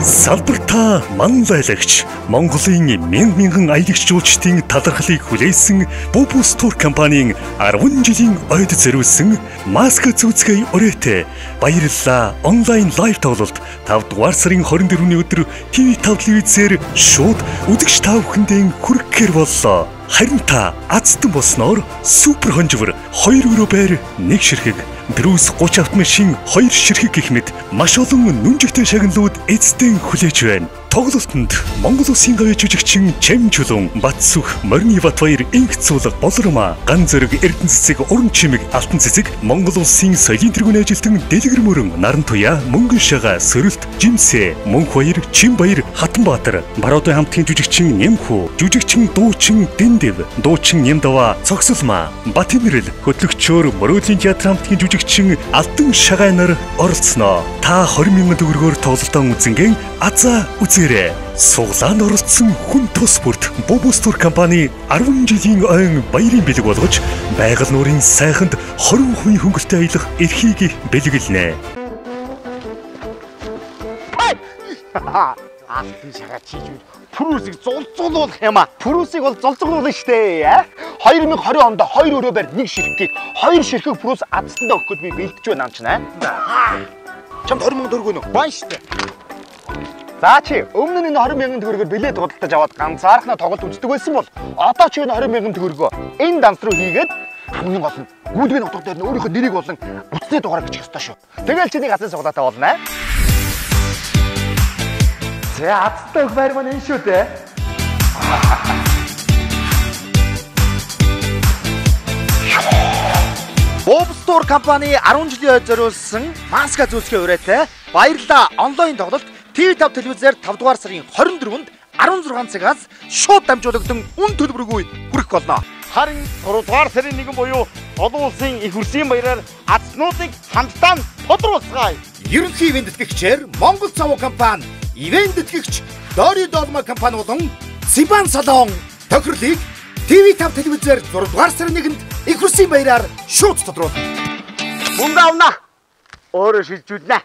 Салбарта манлайлагч Монголын мянган аялагч жуулчдын талархлыг хүлээсэн Bobus Tour компанийн 10 жилийн ойд зориулсан маска зүүцгээ өрөөтэй баярлалаа. Онлайн лайв тоглолт 5 дугаар сарын 24-ний өдөр TV5 телевизээр шууд үзэгч та бүхэндээ хүрэхээр боллоо. Харин та азтан болсноор супер хонжвор 2 euro байр 1 ширхэг Брус 30 автомашин 2 ширхэг гэх мэт маш олон нүнжигтэй шагналууд эцдэн хүлээж байна. Тоглолтод Монгол Улсын гавь жүжигчин Чам Чулуун, Батсүх, Морины Батбаяр, Инх Цулга, Болормаа, Ган Зориг, Эрдэнэ Цэцэг, Уран Чимэг, Алтан Цэцэг, Монгол Улсын соёлын тэргүүний ажилтан Дэлгэр Мөрөн, Наран Туяа, Мөнгөн Шага, Сөрөлт, Жимсэ, Мөнх Баяр, Чин Баяр, Хатанбаатар, Бароодын хамтгийн жүжигчин Нямхүү, жүжигчин Дуучин Дэндев, Дуучин Нямдава, Цогсолмаа, Батинрэл, хөтлөгчөөр Мөрөөдлийн театр хамтгийн жүжигчин Алтан Шагай нар оролцсноо. Та 20,000 төгрөгөөр тоглолтоо үзэнгэн азаа үзээрэй. Суглаанд оролцсон хүн тус бүрт Bobus Tour компани 10 жилийн ойн баярын бэлэг болгож байгаль нуурын сайханд 20% хөнгөлтэй аялах эрхийг бэлгэлнэ. Алтан шагаа чийж Пүрүсийг зулцуулуулах юм аа. Пүрүсийг бол зулцуулуулна штэ. 2020 онд 2 euro байр 1 ширхгийг 2 ширхэг Пүрүс азтандаа өгөхөд би бэлдэж байна юм чинь аа. Чамд 20,000 төгрөг өгнө. Баан штэ. За чи өмнө нь энэ 20,000 төгрөгөөр билет худалдаж аваад ганцаархнаа тоглолт үздэг байсан бол одоо чи энэ 20,000 төгрөгөө энэ данс руу хийгээд хамгийн гол нь гүйлгийн утга дээр нь өөрийнхөө нэрийг болон утасны дугаараа бичих ёстой шүү. Тэгэл чиний газрын суглаатай болно аа. За азтай их байр маань энэ шүү дээ. Bobus Tour компани 10 жилийн ойд зориулсан маска зүүцгээ өрөөтэй баярлалаа. Онлайн тоглолт TV5 телевизээр 5 дугаар сарын 24-нд 16 цагаас шууд дамжуулагдсан үн төлбөргүй хүрэх болно. Харин 3 дугаар сарын 1 буюу олон улсын их хурсын баяраар азтнуудыг хамтдаа тодруулцгаая. Ерөнхий ивент тэтгэгчээр Монгол Цав компани, ивент тэтгэгч Дори Долма компани болон Сибан салон тохирлыг TV5 телевизээр 6 дугаар сарын 1-нд их хурсын баяраар шууд тодруулна. Мөнгө авна. Өөрөө шилжүүлнэ.